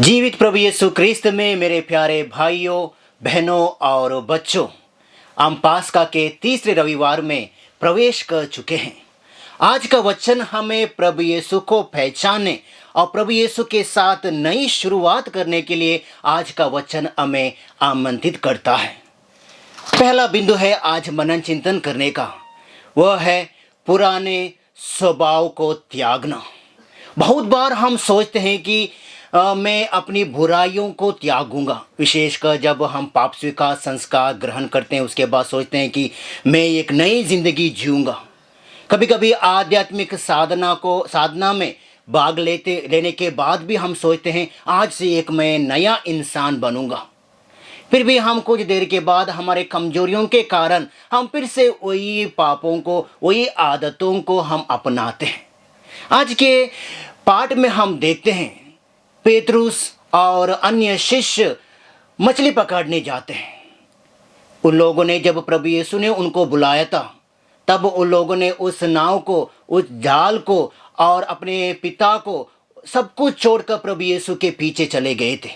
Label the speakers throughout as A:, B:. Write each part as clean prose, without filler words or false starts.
A: जीवित प्रभु यीशु क्रिस्त में मेरे प्यारे भाइयों बहनों और बच्चों, हम पास्का के तीसरे रविवार में प्रवेश कर चुके हैं। आज का वचन हमें प्रभु यीशु को पहचानने और प्रभु यीशु के साथ नई शुरुआत करने के लिए आज का वचन हमें आमंत्रित करता है। पहला बिंदु है आज मनन चिंतन करने का, वह है पुराने स्वभाव को त्यागना। बहुत बार हम सोचते हैं कि मैं अपनी बुराइयों को त्यागूंगा, विशेषकर जब हम पाप स्वीकार संस्कार ग्रहण करते हैं उसके बाद सोचते हैं कि मैं एक नई जिंदगी जीऊंगा। कभी कभी आध्यात्मिक साधना में भाग लेने के बाद भी हम सोचते हैं आज से एक मैं नया इंसान बनूंगा। फिर भी हम कुछ देर के बाद हमारे कमजोरियों के कारण हम फिर से वही पापों को, वही आदतों को हम अपनाते हैं। आज के पाठ में हम देखते हैं पेतरुस और अन्य शिष्य मछली पकड़ने जाते हैं। उन लोगों ने जब प्रभु यीशु ने उनको बुलाया था तब उन लोगों ने उस नाव को, उस जाल को और अपने पिता को सब कुछ छोड़कर प्रभु यीशु के पीछे चले गए थे।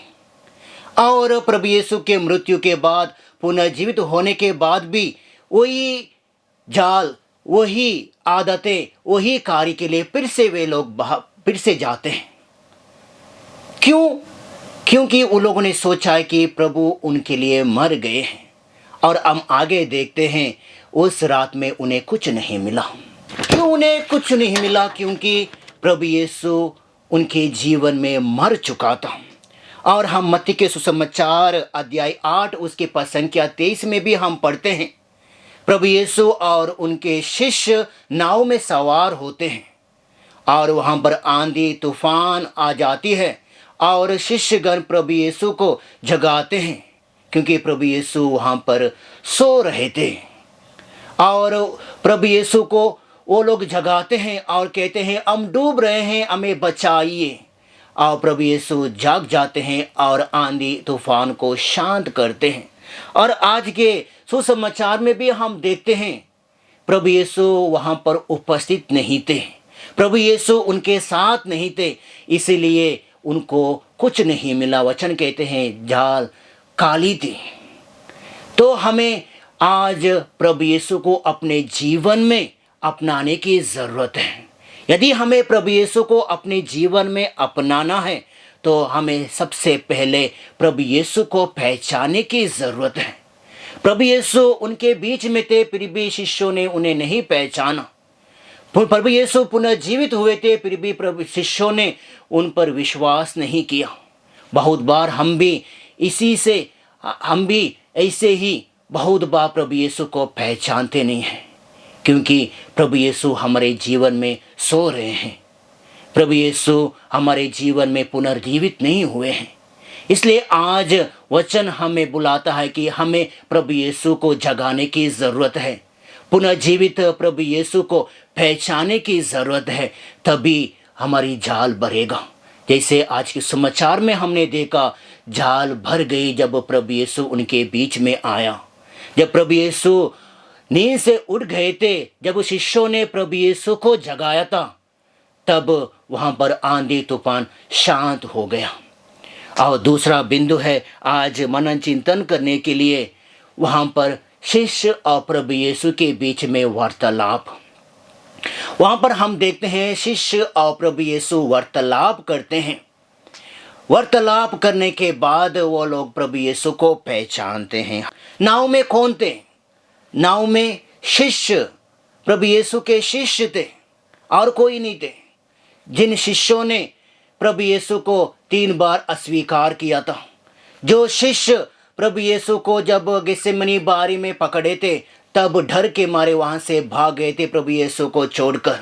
A: और प्रभु यीशु के मृत्यु के बाद, पुनर्जीवित होने के बाद भी वही जाल, वही आदतें, वही कार्य के लिए फिर से वे लोग फिर से जाते हैं। क्यों? क्योंकि उन लोगों ने सोचा है कि प्रभु उनके लिए मर गए हैं। और हम आगे देखते हैं उस रात में उन्हें कुछ नहीं मिला। क्यों उन्हें कुछ नहीं मिला? क्योंकि प्रभु यीशु उनके जीवन में मर चुका था। और हम मत्ती के सुसमाचार अध्याय 8 उसके पद संख्या 23 में भी हम पढ़ते हैं, प्रभु यीशु और उनके शिष्य नाव में सवार होते हैं और वहाँ पर आंधी तूफान आ जाती है और शिष्यगण प्रभु यीशु को जगाते हैं क्योंकि प्रभु यीशु वहाँ पर सो रहे थे। और प्रभु यीशु को वो लोग जगाते हैं और कहते हैं हम डूब रहे हैं, हमें बचाइए। और प्रभु यीशु जाग जाते हैं और आंधी तूफान को शांत करते हैं। और आज के सुसमाचार में भी हम देखते हैं प्रभु यीशु वहाँ पर उपस्थित नहीं थे, प्रभु यीशु उनके साथ नहीं थे, इसीलिए उनको कुछ नहीं मिला। वचन कहते हैं जाल काली थी। तो हमें आज प्रभु यीशु को अपने जीवन में अपनाने की ज़रूरत है। यदि हमें प्रभु यीशु को अपने जीवन में अपनाना है तो हमें सबसे पहले प्रभु यीशु को पहचानने की ज़रूरत है। प्रभु यीशु उनके बीच में थे, फिर भी शिष्यों ने उन्हें नहीं पहचाना। प्रभु यीशु पुनर्जीवित हुए थे, फिर भी प्रभु शिष्यों ने उन पर विश्वास नहीं किया। बहुत बार हम भी ऐसे ही बहुत बार प्रभु यीशु को पहचानते नहीं हैं क्योंकि प्रभु यीशु हमारे जीवन में सो रहे हैं, प्रभु यीशु हमारे जीवन में पुनर्जीवित नहीं हुए हैं। इसलिए आज वचन हमें बुलाता है कि हमें प्रभु यीशु को जगाने की ज़रूरत है, पुनर्जीवित प्रभु यीशु को पहचानने की ज़रूरत है, तभी हमारी जाल भरेगा। जैसे आज के समाचार में हमने देखा जाल भर गई जब प्रभु यीशु उनके बीच में आया। जब प्रभु यीशु नींद से उठ गए थे, जब शिष्यों ने प्रभु यीशु को जगाया था, तब वहाँ पर आंधी तूफान शांत हो गया। और दूसरा बिंदु है आज मनन चिंतन करने के लिए, वहाँ पर शिष्य और प्रभु यीशु के बीच में वार्तालाप। वहाँ पर हम देखते हैं शिष्य और प्रभु यीशु वार्तालाप करते हैं। वार्तालाप करने के बाद वो लोग प्रभु यीशु को पहचानते हैं। नाव में कौन थे? नाव में शिष्य, प्रभु यीशु के शिष्य थे और कोई नहीं थे। जिन शिष्यों ने प्रभु यीशु को 3 बार अस्वीकार किया था, जो शिष्य प्रभु यीशु को जब गेसेमनी बारी में पकड़े थे तब डर के मारे वहाँ से भाग गए थे प्रभु यीशु को छोड़कर।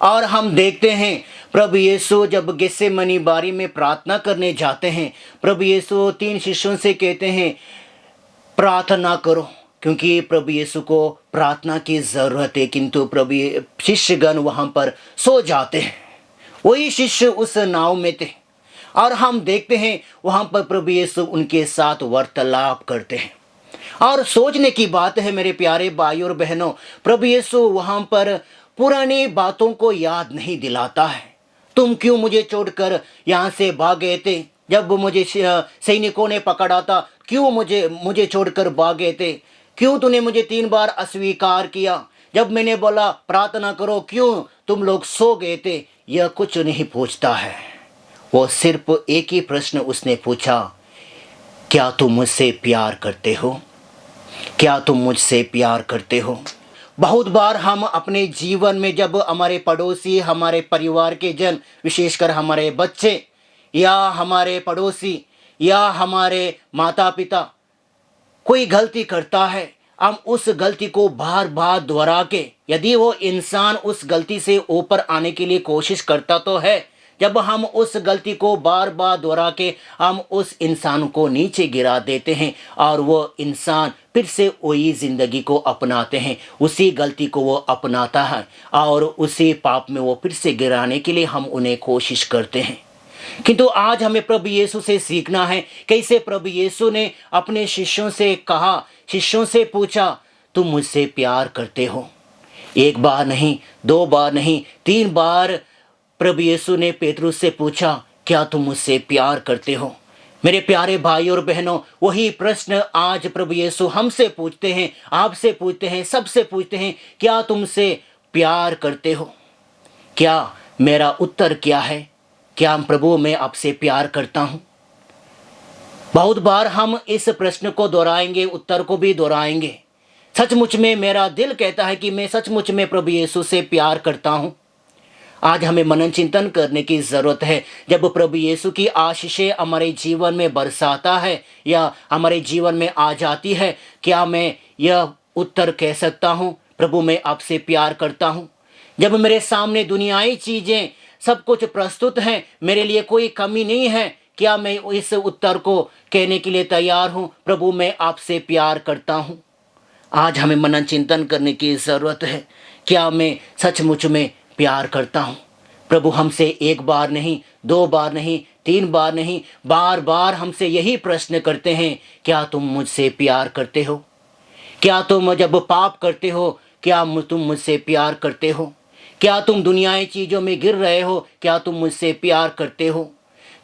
A: और हम देखते हैं प्रभु यीशु जब गेसेमनी बारी में प्रार्थना करने जाते हैं, प्रभु यीशु 3 शिष्यों से कहते हैं प्रार्थना करो, क्योंकि प्रभु यीशु को प्रार्थना की ज़रूरत है, किंतु प्रभु शिष्यगण वहाँ पर सो जाते हैं। वही शिष्य उस नाव में थे और हम देखते हैं वहाँ पर प्रभु यीशु उनके साथ वार्तालाप करते हैं। और सोचने की बात है मेरे प्यारे भाइयों और बहनों, प्रभु यीशु वहाँ पर पुरानी बातों को याद नहीं दिलाता है। तुम क्यों मुझे छोड़कर यहाँ से भाग गए थे? जब मुझे सैनिकों ने पकड़ा था, क्यों मुझे मुझे छोड़कर भागे थे? क्यों तूने मुझे 3 बार अस्वीकार किया? जब मैंने बोला प्रार्थना करो, क्यों तुम लोग सो गए थे? यह कुछ नहीं पूछता है। वो सिर्फ एक ही प्रश्न उसने पूछा, क्या तुम मुझसे प्यार करते हो? क्या तुम मुझसे प्यार करते हो? बहुत बार हम अपने जीवन में जब हमारे पड़ोसी, हमारे परिवार के जन, विशेषकर हमारे बच्चे या हमारे पड़ोसी या हमारे माता पिता कोई गलती करता है, हम उस गलती को बार बार दोहरा के, यदि वो इंसान उस गलती से ऊपर आने के लिए कोशिश करता तो है, जब हम उस गलती को बार बार दोहरा के हम उस इंसान को नीचे गिरा देते हैं और वो इंसान फिर से वही ज़िंदगी को अपनाते हैं, उसी गलती को वो अपनाता है और उसी पाप में वो फिर से गिराने के लिए हम उन्हें कोशिश करते हैं। किंतु आज हमें प्रभु यीशु से सीखना है, कैसे प्रभु यीशु ने अपने शिष्यों से कहा, शिष्यों से पूछा, तुम मुझसे प्यार करते हो? एक बार नहीं, 2 बार नहीं, 3 बार प्रभु यीशु ने पेतरुस से पूछा, क्या तुम मुझसे प्यार करते हो? मेरे प्यारे भाई और बहनों, वही प्रश्न आज प्रभु यीशु हमसे पूछते हैं, आपसे पूछते हैं, सबसे पूछते हैं, क्या तुमसे प्यार करते हो? क्या मेरा उत्तर क्या है? क्या प्रभु मैं आपसे प्यार करता हूँ? बहुत बार हम इस प्रश्न को दोहराएंगे, उत्तर को भी दोहराएंगे। सचमुच में मेरा दिल कहता है कि मैं सचमुच में प्रभु यीशु से प्यार करता हूँ। आज हमें मनन चिंतन करने की ज़रूरत है। जब प्रभु यीशु की आशीषें हमारे जीवन में बरसाता है या हमारे जीवन में आ जाती है, क्या मैं यह उत्तर कह सकता हूँ, प्रभु मैं आपसे प्यार करता हूँ? जब मेरे सामने दुनियाई चीज़ें सब कुछ प्रस्तुत हैं, मेरे लिए कोई कमी नहीं है, क्या मैं इस उत्तर को कहने के लिए तैयार हूँ, प्रभु मैं आपसे प्यार करता हूँ? आज हमें मनन चिंतन करने की ज़रूरत है। क्या मैं सचमुच में प्यार करता हूँ? प्रभु हमसे 1 बार नहीं, 2 बार नहीं, 3 बार नहीं, बार बार हमसे यही प्रश्न करते हैं, क्या तुम मुझसे प्यार करते हो? क्या तुम जब पाप करते हो, क्या तुम मुझसे प्यार करते हो? क्या तुम दुनियाई चीज़ों में गिर रहे हो, क्या तुम मुझसे प्यार करते हो?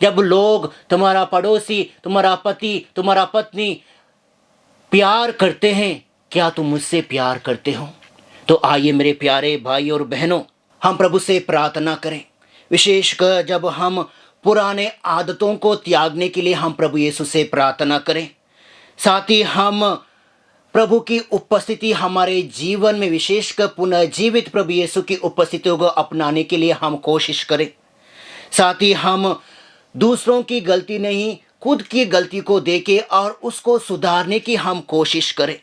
A: जब लोग, तुम्हारा पड़ोसी, तुम्हारा पति, तुम्हारा पत्नी प्यार करते हैं, क्या तुम मुझसे प्यार करते हो? तो आइए मेरे प्यारे भाई और बहनों, हम प्रभु से प्रार्थना करें। विशेषकर जब हम पुराने आदतों को त्यागने के लिए हम प्रभु यीशु से प्रार्थना करें। साथ ही हम प्रभु की उपस्थिति हमारे जीवन में, विशेषकर पुनर्जीवित प्रभु यीशु की उपस्थिति को अपनाने के लिए हम कोशिश करें। साथ ही हम दूसरों की गलती नहीं, खुद की गलती को देखें और उसको सुधारने की हम कोशिश करें।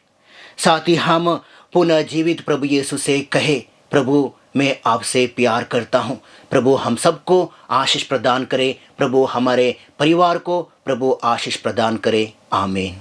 A: साथ ही हम पुनर्जीवित प्रभु यीशु से कहें, प्रभु मैं आपसे प्यार करता हूँ। प्रभु हम सबको आशीष प्रदान करे, प्रभु हमारे परिवार को प्रभु आशीष प्रदान करे। आमीन।